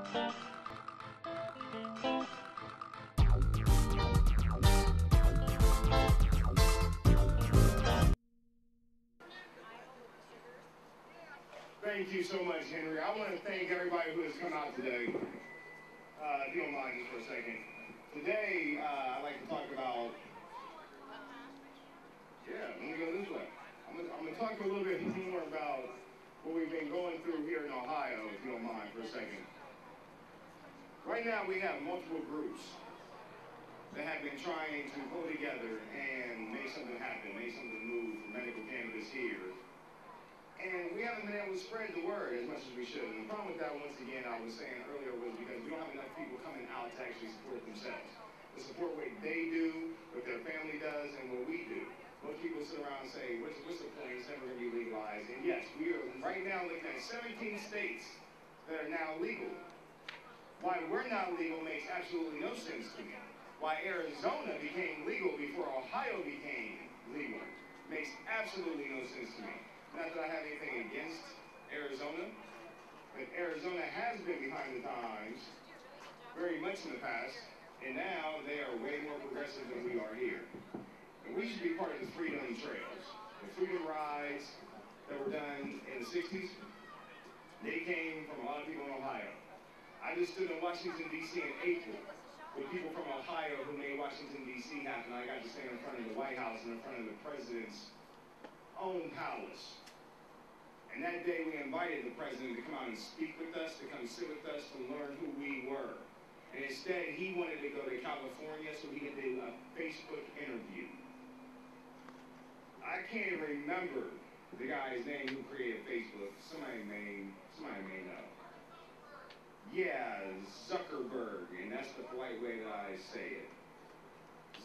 Thank you so much, Henry. I want to thank everybody who has come out today. If you don't mind just for a second. Today, I'd like to talk about, let me go this way. I'm going to talk a little bit more about what we've been going through here in Ohio, if you don't mind for a second. Right now, we have multiple groups that have been trying to pull together and make something happen, make something move for medical cannabis here. And we haven't been able to spread the word as much as we should. And the problem with that, once again, I was saying earlier, was because we don't have enough people coming out to actually support themselves. To support what they do, what their family does, and what we do. Most people sit around and say, what's the point? It's never going to be legalized. And yes, we are right now looking at 17 states that are now legal. Why we're not legal makes absolutely no sense to me. Why Arizona became legal before Ohio became legal makes absolutely no sense to me. Not that I have anything against Arizona, but Arizona has been behind the times very much in the past, and now they are way more progressive than we are here. And we should be part of the freedom trails. The freedom rides that were done in the 60s, they came from a lot of people in Ohio. I just stood in Washington, D.C. in April with people from Ohio who made Washington, D.C. happen. I got to stand in front of the White House and in front of the president's own palace. And that day we invited the president to come out and speak with us, to come sit with us, to learn who we were. And instead, he wanted to go to California so he could do a Facebook interview. I can't even remember the guy's name who created Facebook. Somebody may know. Yeah, Zuckerberg, and that's the polite way that I say it.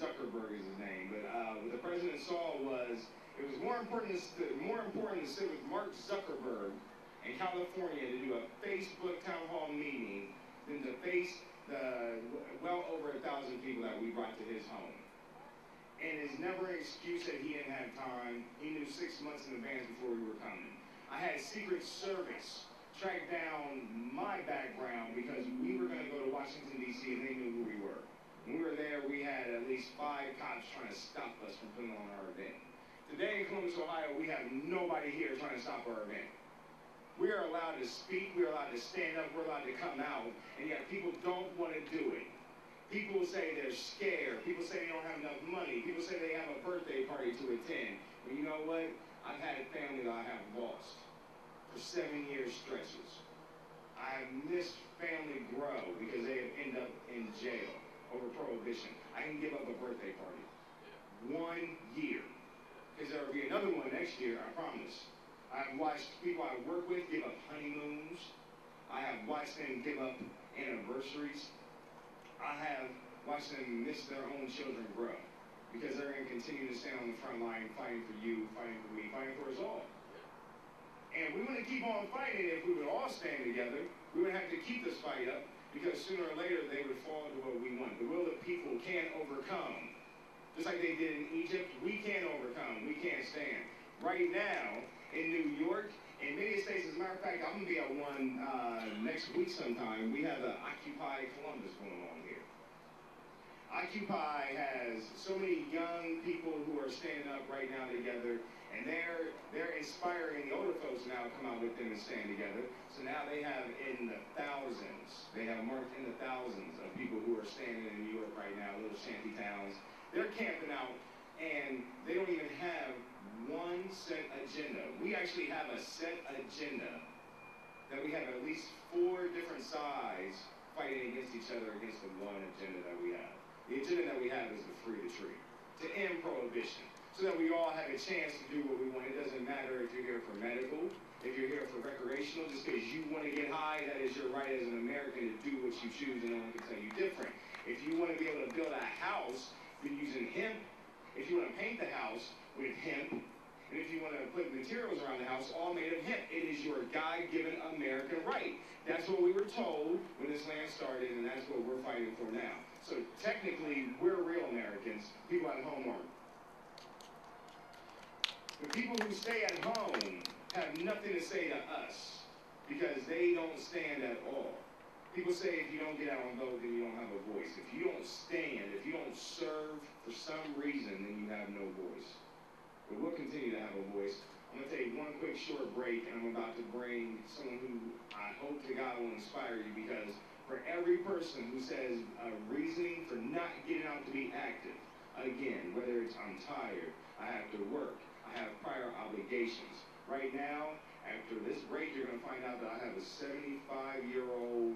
Zuckerberg is his name. But what the president saw was it was more important to sit with Mark Zuckerberg in California to do a Facebook town hall meeting than to face the well over 1,000 people that we brought to his home. And it's never an excuse that he didn't have time. He knew 6 months in advance before we were coming. I had Secret Service track down my background because we were going to go to Washington, D.C. and they knew who we were. When we were there, we had at least 5 cops trying to stop us from putting on our event. Today in Columbus, Ohio, we have nobody here trying to stop our event. We are allowed to speak, we are allowed to stand up, we're allowed to come out, and yet people don't want to do it. People say they're scared, people say they don't have enough money, people say they have a birthday party to attend. But you know what? I've had a family that I have lost for 7-year stretches. I have missed family grow because they have ended up in jail over prohibition. I can give up a birthday party. 1 year. Because there will be another one next year, I promise. I've watched people I work with give up honeymoons. I have watched them give up anniversaries. I have watched them miss their own children grow. Because they're going to continue to stand on the front line fighting for you, fighting for me, fighting for us all. And we want to keep on fighting. If we would all stand together, we would have to keep this fight up because sooner or later they would fall to what we want. The will of the people can overcome. Just like they did in Egypt, we can overcome, we can't stand. Right now, in New York, in many states, as a matter of fact, I'm going to be at one next week sometime. We have the Occupy Columbus going on here. Occupy has so many young people who are standing up right now together, and they're inspiring the older folks now to come out with them and stand together. So now they have in the thousands, they have marked in the thousands of people who are standing in New York right now, little shanty towns. They're camping out, and they don't even have one set agenda. We actually have a set agenda that we have at least 4 different sides fighting against each other against the one agenda that we have. The agenda that we have is to free the tree, to end prohibition, so that we all have a chance to do what we want. It doesn't matter if you're here for medical, if you're here for recreational, just because you want to get high, that is your right as an American to do what you choose, and no one can tell you different. If you want to be able to build a house using hemp, if you want to paint the house with hemp, and if you want to put materials around the house all made of hemp, it is your God-given American right. That's what we were told when this land started, and that's what we're fighting for now. So technically, we're real Americans. People at home aren't. The people who stay at home have nothing to say to us because they don't stand at all. People say if you don't get out and vote, then you don't have a voice. If you don't stand, if you don't serve for some reason, then you have no voice. But we'll continue to have a voice. I'm going to take one quick short break, and I'm about to bring someone who I hope to God will inspire you, because for every person who says a reasoning for not getting out to be active, again, whether it's I'm tired, I have to work, I have prior obligations. Right now, after this break, you're going to find out that I have a 75-year-old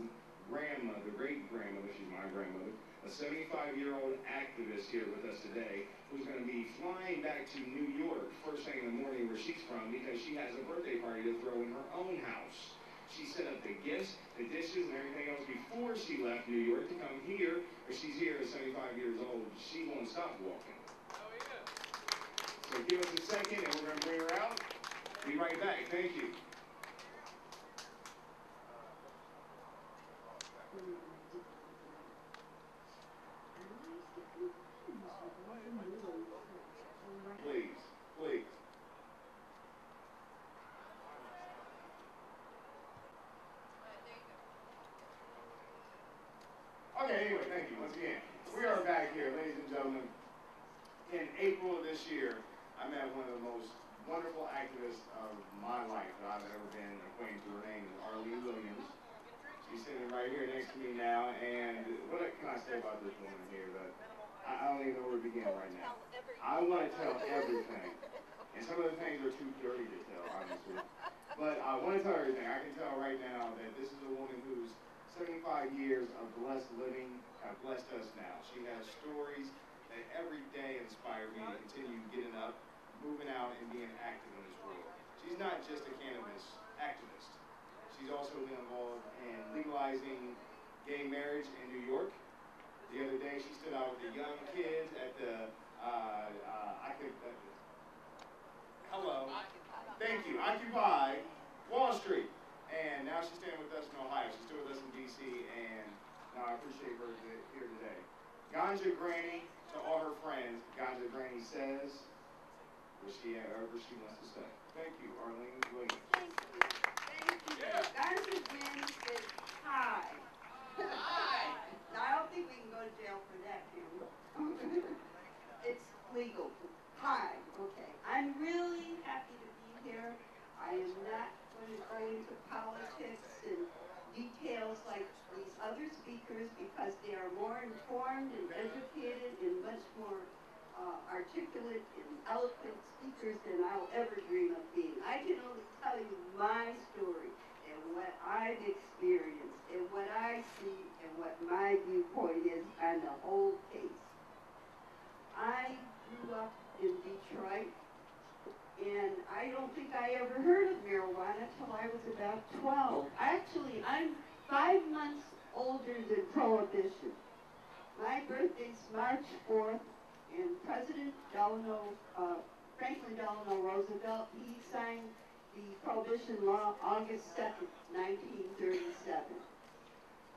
grandmother, great-grandmother, she's my grandmother, a 75-year-old activist here with us today, who's going to be flying back to New York first thing in the morning where she's from, because she has a birthday party to throw in her own house. She set up the gifts, the dishes, and everything else before she left New York to come here, but she's here at 75 years old. She won't stop walking. Oh, yeah. So give us a second, and we're going to bring her out. Be right back. Thank you. Please, please. Okay, anyway, thank you once again. We are back here, ladies and gentlemen. In April of this year, I met one of the most wonderful activists of my life that I've ever been acquainted to. Her name is Arlene Williams. She's sitting right here next to me now, and what can I say about this woman here? That I don't even know where to begin right now. I want to tell everything, and some of the things are too dirty to tell, honestly. But I want to tell everything. I can tell right now that this is a woman whose 75 years of blessed living have blessed us now. She has stories that every day inspire me to continue getting up, moving out, and being active in this world. She's not just a cannabis activist. She's also been involved in legalizing gay marriage in New York. The other day, she stood out with the young kids at the, thank you, Occupy Wall Street. And now she's standing with us in Ohio. She's still with us in D.C., and I appreciate her here today. Ganja Granny, to all her friends, Ganja Granny says whatever she wants to say. Thank you, Arlene Williams. Thank you. Thank you. Yeah. Ganja Granny says hi. Hi. Now, I don't think we can go to jail for that, can we? It's legal. Hi. Okay. I'm really happy to be here. I am not going to go into politics and details like these other speakers, because they are more informed and educated and much more articulate and eloquent speakers than I'll ever dream of being. I can only tell you my story and what I've experienced and what I see and what my viewpoint is on the whole case. I grew up in Detroit, and I don't think I ever heard of marijuana till I was about 12. Actually, I'm 5 months older than Prohibition. My birthday's March 4th, and President Franklin Delano Roosevelt, he signed the Prohibition law August 2nd, 1937.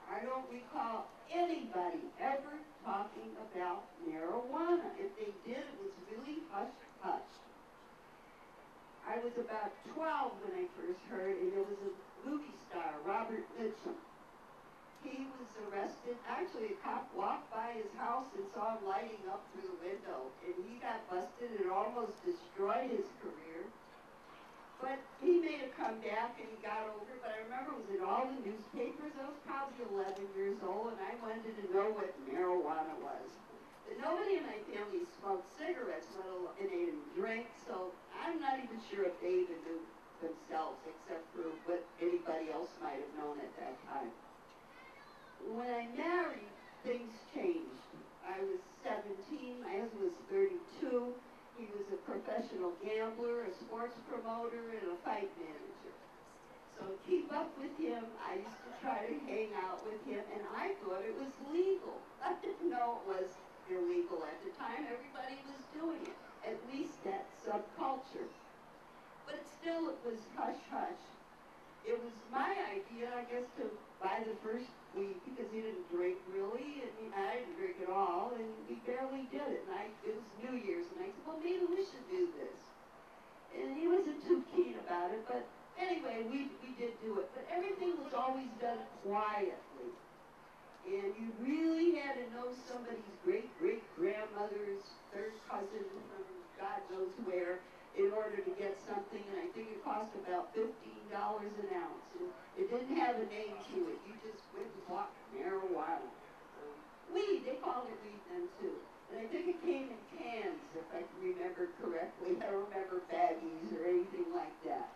I don't recall anybody ever talking about marijuana. If they did, it was really hush-hush. I was about 12 when I first heard, and there was a movie star, Robert Mitchum. He was arrested. Actually, a cop walked by his house and saw him lighting up through the window, and he got busted and almost destroyed his career. But he made a comeback, and he got over it. But I remember it was in all the newspapers. I was probably 11 years old, and I wanted to know what marijuana was. But nobody in my family smoked cigarettes, let alone, and they didn't drink, so I'm not even sure if they even knew themselves, except for what anybody else might have known at that time. When I married, things changed. I was 17, my husband was 32. He was a professional gambler, a sports promoter, and a fight manager. So to keep up with him, I used to try to hang out with him, and I thought it was legal. I didn't know it was illegal at the time. Everybody was doing it, at least that subculture. But still, it was hush-hush. It was my idea, I guess, to buy the first weed, because he didn't drink really, and I didn't drink at all, and we barely did it. And it was New Year's, and I said, well, maybe we should do this. And he wasn't too keen about it, but anyway, we did do it, but everything was always done quietly. And you really had to know somebody's great-great-grandmother's third cousin from God knows where in order to get something, and I think it cost about $15 an ounce. And it didn't have a name to it. You just went and bought marijuana. Weed, they called it weed then too. And I think it came in cans, if I can remember correctly. I don't remember baggies or anything like that.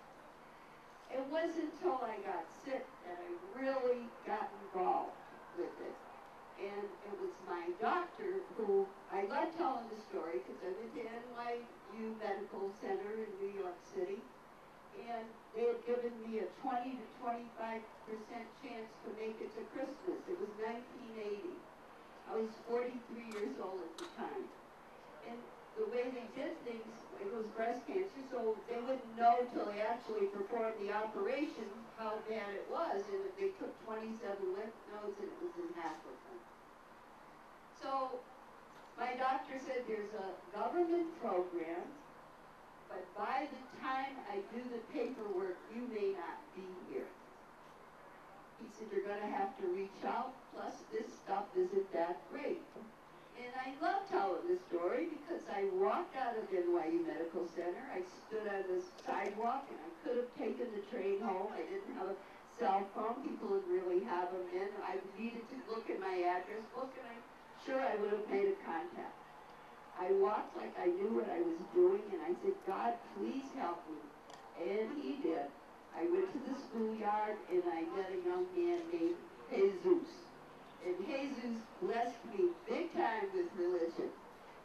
It wasn't until I got sick that I really got involved with it. And it was my doctor who, I love telling the story because I went to NYU Medical Center in New York City, and they had given me a 20 to 25% chance to make it to Christmas. It was 1980. I was 43 years old at the time. And the way they did things, it was breast cancer, so they wouldn't know till they actually performed the operation how bad it was. And they took 27 lymph nodes and it was in half of them. So my doctor said there's a government program, but by the time I do the paperwork, you may not be here. He said, you're going to have to reach out, plus this stuff isn't that great. And I love telling this story because I walked out of NYU Medical Center. I stood on the sidewalk and I could have taken the train home. I didn't have a cell phone. People would really have them in. I needed to look at my address book and I'm sure I would have made a contact. I walked like I knew what I was doing and I said, God, please help me. And he did. I went to the schoolyard and I met a young man named Jesus. And Jesus blessed me big time with religion.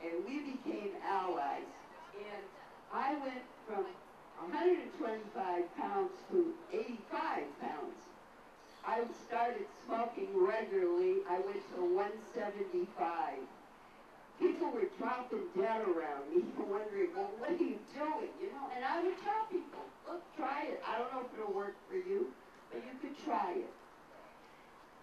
And we became allies. And I went from 125 pounds to 85 pounds. I started smoking regularly. I went to 175. People were dropping dead around me, wondering, well, what are you doing, you know? And I would tell people, look, try it. I don't know if it'll work for you, but you could try it.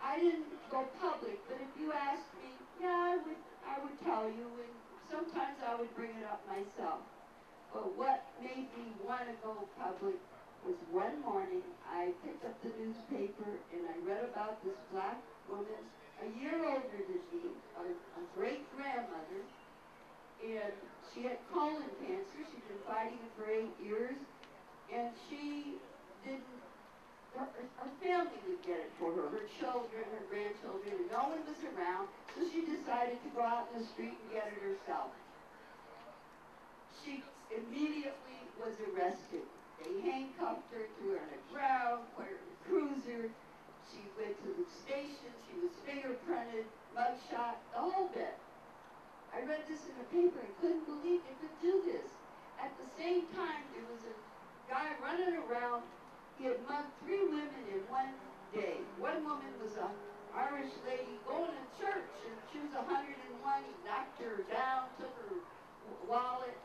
I didn't go public, but if you asked me, yeah, I would tell you, and sometimes I would bring it up myself. But what made me want to go public was one morning I picked up the newspaper and I read about this black woman, a year older than me, a great-grandmother, and she had colon cancer. She'd been fighting it for 8 years, and she didn't, her family would get it for her children, her grandchildren, and no one was around, so she decided to go out in the street and get it herself. She immediately was arrested. They handcuffed her, threw her on the ground, put her in a cruiser. She went to the station, she was fingerprinted, mugshot, the whole bit. I read this in the paper and couldn't believe they could do this. At the same time, there was a guy running around. He had mugged 3 women in one day. One woman was an Irish lady going to church, and she was 101. He knocked her down, took her wallet.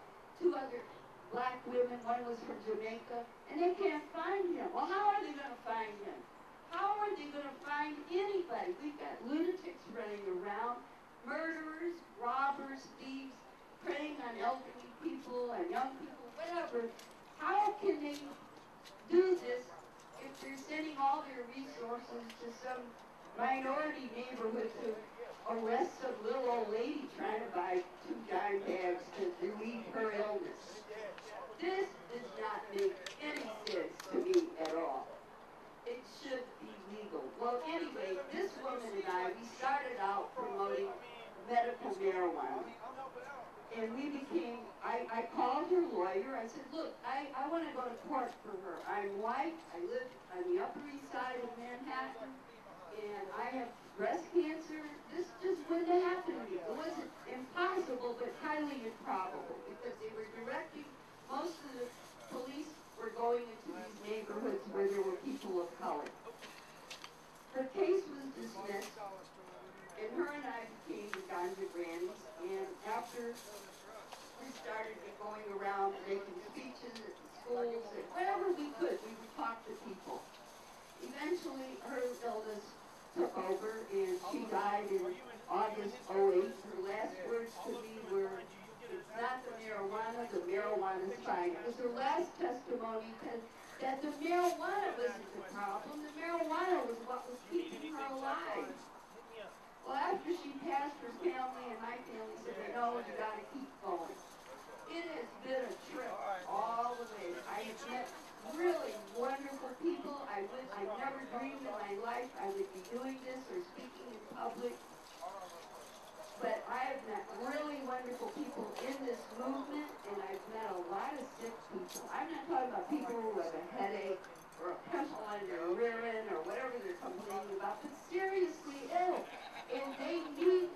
2 other black women, one was from Jamaica, and they can't find him. Well, how are they going to find him? How are they going to find anybody? We've got lunatics running around, murderers, robbers, thieves, preying on elderly people and young people, whatever. How can they do this if they're sending all their resources to some minority neighborhood to arrest some little old lady trying to buy 2 dime bags to relieve her illness? This does not make any sense to me at all. It should be legal. Well, anyway, this woman and I, we started out promoting medical marijuana. And we became, I called her lawyer. I said, look, I want to go to court for her. I'm white. I live on the Upper East Side of Manhattan. And I have breast cancer. This just wouldn't have happened to me. It wasn't impossible, but highly improbable, because they were directing, most of the police were going into these neighborhoods where there were people of color. Her case was dismissed, and her and I became the Ganja grannies, and after we started going around making speeches at the schools, and wherever we could, we would talk to people. Eventually, her illness took over, and she died in August '08. Her last words to me were, it's not the marijuana's fine. It was her last testimony, because that the marijuana wasn't the problem. The marijuana was what was keeping her alive. Well, after she passed, her family and my family said, no, you got to keep going. It has been a trip all the way. I have met really wonderful people. I never dreamed in my life I would be doing this or speaking in public. But I have met really wonderful people in this movement, and I've met a lot of sick people. I'm not talking about people who have a headache or a pimple on their rear end or whatever they're complaining about, but seriously ill. And they need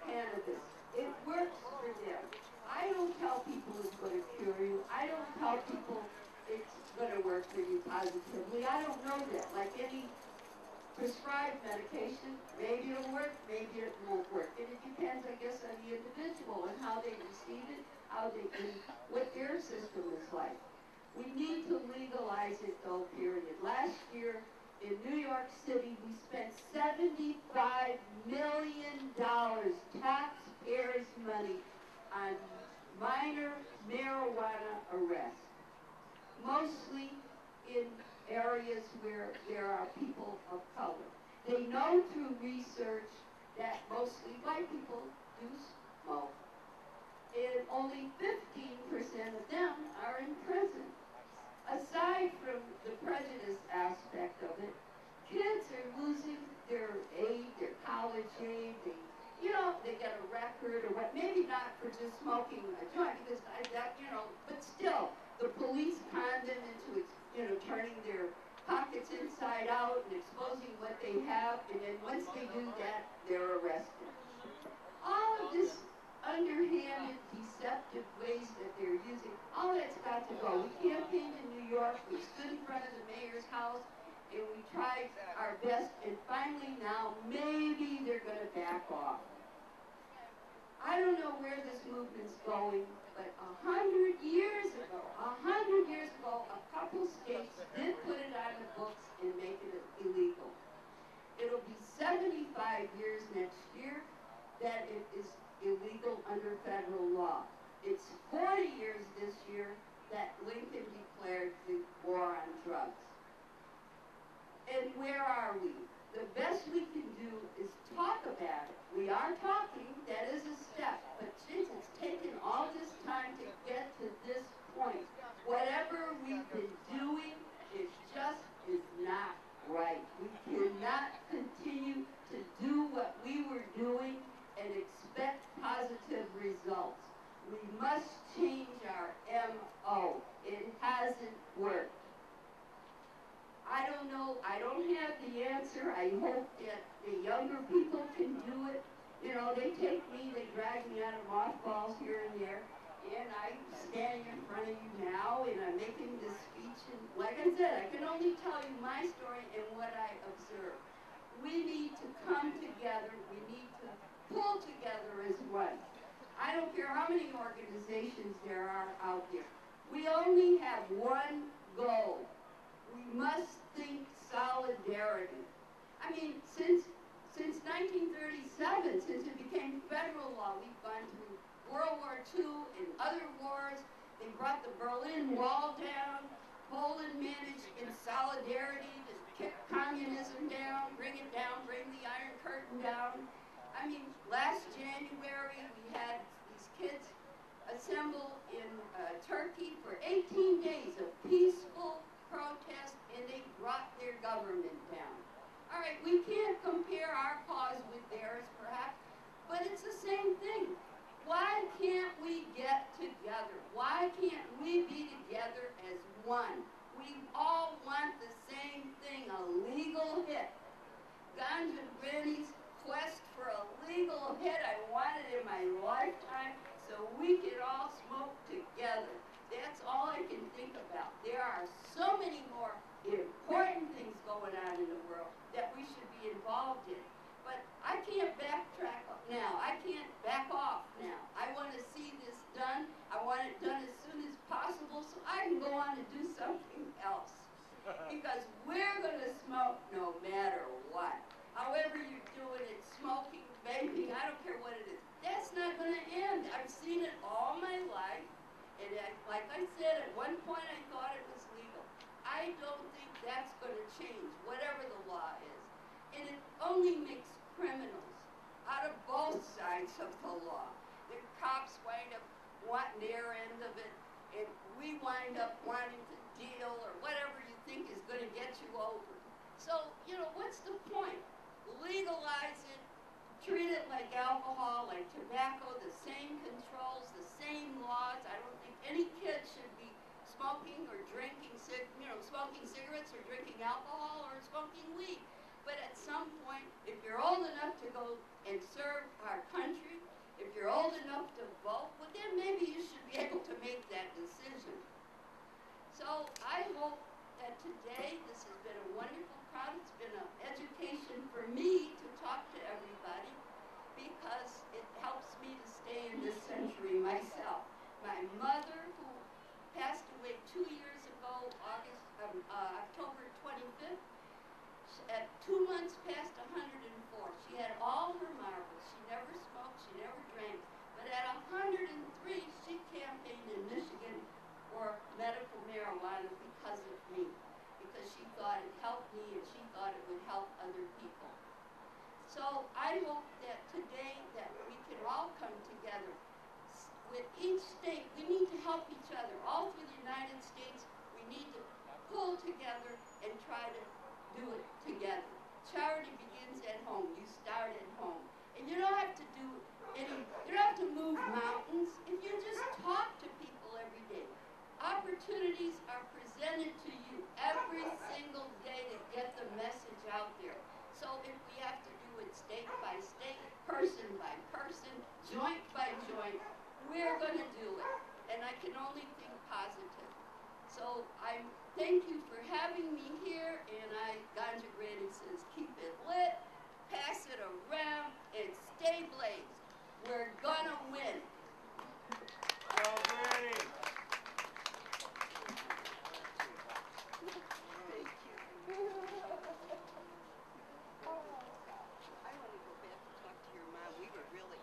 cannabis. It works for them. I don't tell people it's going to cure you. I don't tell people it's going to work for you positively. I don't know that. Like any prescribed medication, maybe it'll work, maybe it won't work. And it depends, I guess, on the individual and how they receive it, what their system is like. We need to legalize it, though, period. Last year in New York City, we spent $75 million, taxpayers' money, on minor marijuana arrests, mostly in areas where there are people of color. They know through research that mostly white people do smoke, and only 15% of them are in prison. Aside from the prejudice aspect of it, kids are losing their aid, their college aid, they get a record or what, maybe not for just smoking a joint, because but still, the police con them into, turning their pockets inside out and exposing what they have, and then once they do that, they're arrested. All of this underhanded, deceptive ways that they're using, all that's got to go. We campaigned in New York, we stood in front of the mayor's house, and we tried our best, and finally now, maybe they're going to back off. I don't know where this movement's going, but 100 years ago, a couple states did put it on the books and make it illegal. It'll be 75 years next year that it is illegal under federal law. It's 40 years this year that Lincoln declared the war on drugs. And where are we? The best we can do is talk about it. We are talking, that is a step, but since it's taken all this time to get to this point, whatever we've been doing is not right. We cannot continue to do what we were doing and expect positive results. We must change our MO. It hasn't worked. I don't know, I don't have the answer. I hope that the younger people can do it. They take me, they drag me out of mothballs here and there, and I'm standing in front of you now, and I'm making this speech, and like I said, I can only tell you my story and what I observed. We need to come together, we need to pull together as one. I don't care how many organizations there are out there. We only have one goal. We must think solidarity. I mean, since 1937, since it became federal law, we've gone through World War II and other wars. They brought the Berlin Wall down. Poland managed in solidarity to kick communism down, bring the Iron Curtain down. I mean, last January, we had these kids assemble in Turkey for 18 days of peaceful protest, and they brought their government down. All right, we can't compare our cause with theirs, perhaps, but it's the same thing. Why can't we get together? Why can't we be together as one? We all want the same thing, a legal hit. Ganja Granny's quest for a legal hit, I want it in my lifetime, so we can all smoke together. That's all I can think about. There are so many more important things going on in the world that we should be involved in. But I can't backtrack now. I can't back off now. I want to see this done. I want it done as soon as possible so I can go on and do something else. Because we're going to smoke no matter what. However you're doing it, smoking, vaping, I don't care what it is. That's not going to end. I've seen it all my life. And like I said, at one point I thought it was legal. I don't think that's going to change, whatever the law is. And it only makes criminals out of both sides of the law. The cops wind up wanting their end of it, and we wind up wanting to deal or whatever you think is going to get you over. So, you know, what's the point? Legalize it, treat it like alcohol, like tobacco, the same controls, the same laws. I don't think any kid should be smoking or drinking, smoking cigarettes or drinking alcohol or smoking weed. But at some point, if you're old enough to go and serve our country, if you're old enough to vote, well then maybe you should be able to make that decision. So I hope that today, this has been a wonderful crowd. It's been an education for me to talk to everybody because it helps me to stay in this century myself. My mother, who passed away 2 years ago, October 25th, at 2 months past 104. She had all her marbles. She never smoked, she never drank. But at 103, she campaigned in Michigan for medical marijuana because of me. Because she thought it helped me and she thought it would help other people. So I hope that today that we can all come together. With each state, we need to help each other. All through the United States, we need to pull together and try to do it together. Charity begins at home. You start at home. And you don't have to you don't have to move mountains. If you just talk to people every day. Opportunities are presented to you every single day to get the message out there. So if we have to do it state by state, person by person, joint by joint, we're going to do it. And I can only think positive. So I thank you for having me here, and Ganja Granny says, keep it lit, pass it around, and stay blazed. We're gonna win. Well, Granny. Thank you. I want to go back and talk to your mom. We were really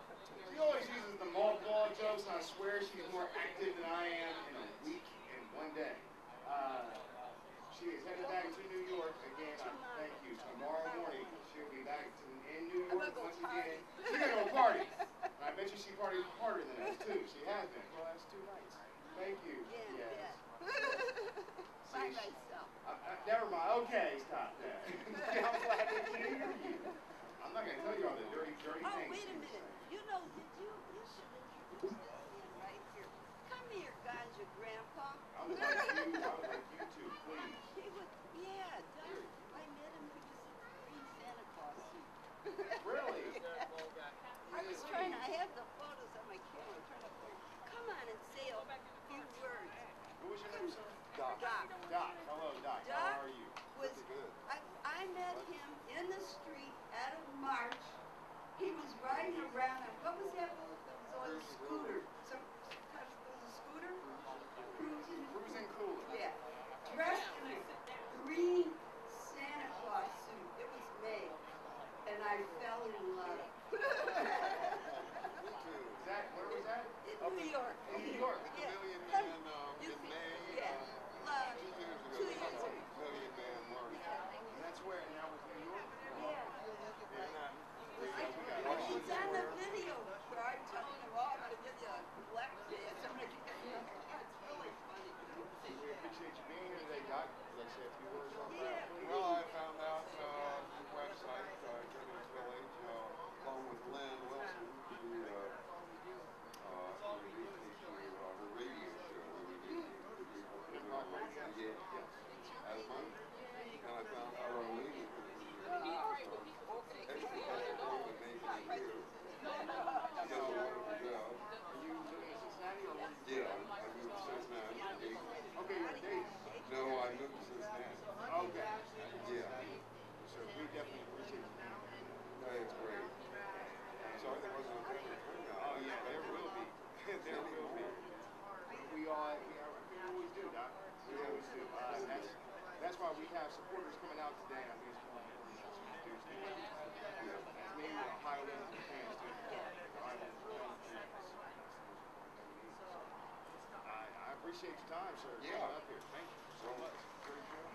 She always uses the multiple jokes, and I swear she's more active than I am in a week and one day. She is headed back to New York again. Thank you. Tomorrow morning, she'll be back in New York once again. She's gonna go party. And I bet you she parties harder than us too. She has been for the last 2 nights. Thank you. Yeah, yes. By myself. Never mind. Okay, stop that. I'm glad to hear you. I'm not gonna tell you all the dirty things. Oh, wait a minute. You know, you should introduce this man right here. Come here, Ganja Grandpa. I would like you to, please. He was, yeah, Doug. I met him. He was in a green Santa Claus suit. Really? I was trying to, I have the photos on my camera. Trying to, come on and say a few words. What was your name, sir? Doc. Doc. Hello, Doc. How are you? I met him in the street out of March. He was riding around on, what was that? It was on a scooter. Some kind of, it was a scooter? Cruising cooler. Yeah. Dressed in a green Santa Claus suit. It was May. And I fell in love. Where was that? In New York. In New York. Yeah. In May. Yeah. 2 years ago. Million Man March. And that's where, and that was New York? Yeah. It's on the video where I'm telling him, oh, I'm going to give you a black dance. I'm going to give you it's really funny. We appreciate you being here today, Doc. Let's say a few words on that. Yeah. Well, I found out through the website, Goodman's Village, along with Lynn Wilson, who introduced me to her radio show. As money. And I found out our meeting. Yeah, I moved to Cincinnati. Okay, you're in Dayton. No, I moved to Cincinnati. Okay. Yeah. So we definitely appreciate you. That's great. Sorry there wasn't a better turnout. Oh yeah, there will be. There will be. We always do, Doc. We always do. That's why we have supporters coming out today. I think it's more important to introduce them. That's me with Ohio Level fans too. I appreciate your time, sir. Yeah. Coming up here. Thank you so much. trade show?